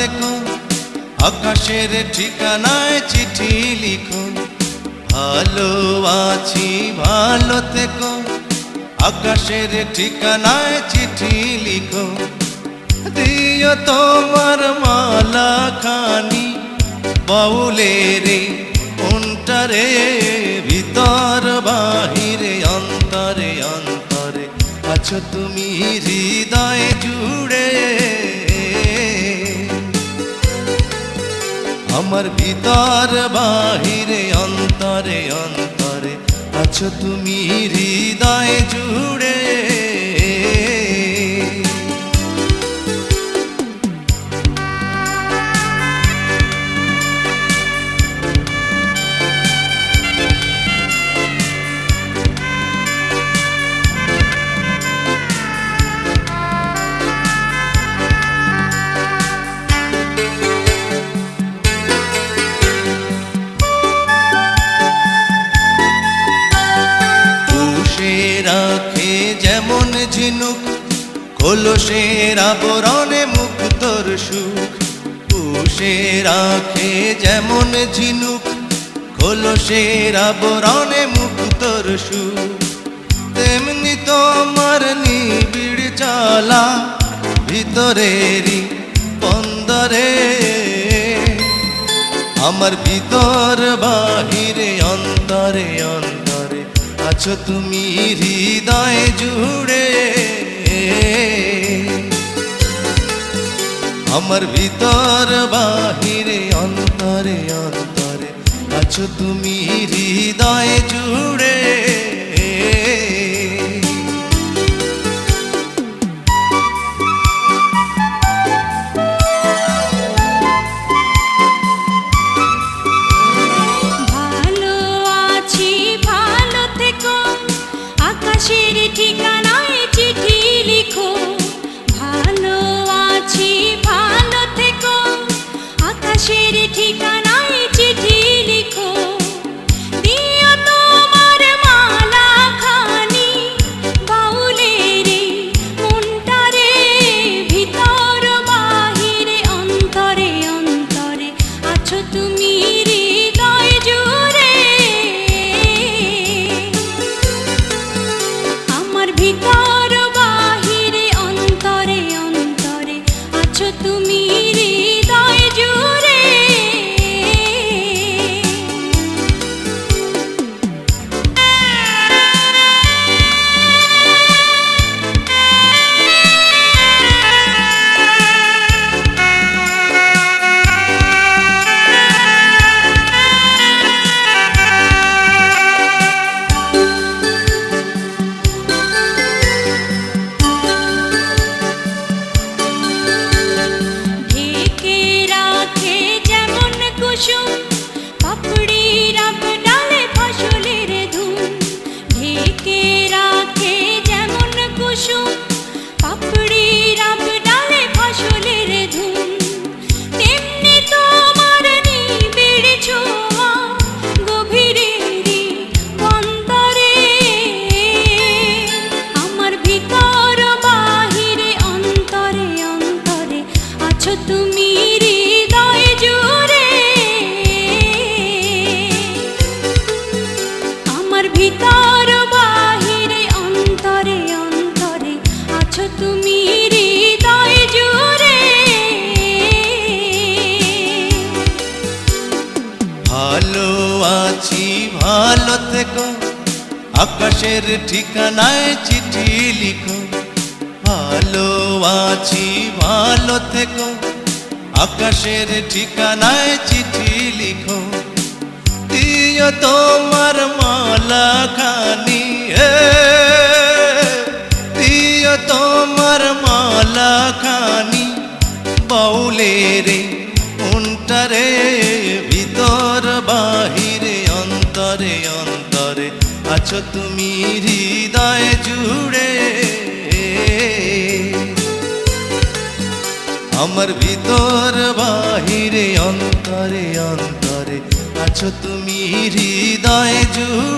থেকো, আকাশের ঠিকানায় চিঠি লিখো। ভালো আছি ভালো থেকো, আকাশের ঠিকানায় চিঠি লিখো। দিও তোমার মালা খানি বাউলের মনটারে, ভিতর বাহিরে অন্তরে অন্তরে আছো তুমি হৃদয় জুড়ে। আমার ভিতর বাহিরে অন্তরে অন্তরে আছো তুমি হৃদয় জুড়ে। রাখে যেমন ঝিনুক, কলসের আবরণে মুক্তর সুখ। পুষে রাখে যেমন ঝিনুক, কলসের আবরণে মুক্তর সুখ। তেমনি তোমার নিবিড় জ্বালা ভিতরেরই বন্দরে। আমার ভিতর বাহিরে অন্তরে অন্তরে আছো তুমি হৃদয় জুড়ে। আমার ভিতর বাহিরে অন্তরে অন্তরে আছো তুমি হৃদয় জুড়ে। আকাশের ঠিকানায় চিঠি লিখো। ভালো আছি ভালো থেকো, আকাশের ঠিকানায় চিঠি লিখো। দিও তোমার মালা খানি বাউলের মনটারে, ভিতর বাহিরে অন্তরে অন্তরে আছো তুমি হৃদয় জুড়ে। ভিতর বাহিরে অন্তরে অন্তরে আছো তুমি হৃদয় জুড়ে। পাপড়ি রাব ডালে ফসলের ধুম, ঢেকে রাখে যেমন কুসুম। পাপড়ি রাব ডালে ফসলের ধুম, তেমনি তোমার নিবিড় ছোঁয়া গভীরেরই অন্তরে। আমার ভিতর বাহিরে অন্তরে অন্তরে আছো তুমি হৃদয় জুড়ে। ভিতর বাহিরে অন্তরে অন্তরে আছো তুমি হৃদয় জুড়ে। ভালো আছি ভালো থেকো, আকাশের ঠিকানায় চিঠি লিখো। ভালো আছি ভালো থেকো, আকাশের ঠিকানায় চিঠি লিখো। দিও তোমার মালা খানি, দিও তোমার মালা খানি বাউলের মনটারে, ভিতর বাহিরে অন্তরে অন্তরে আছো তুমি হৃদয় জুড়ে। আমার ভিতর বাহিরে অন্তরে অন্তরে আছো তুমি হৃদয় জুড়ে।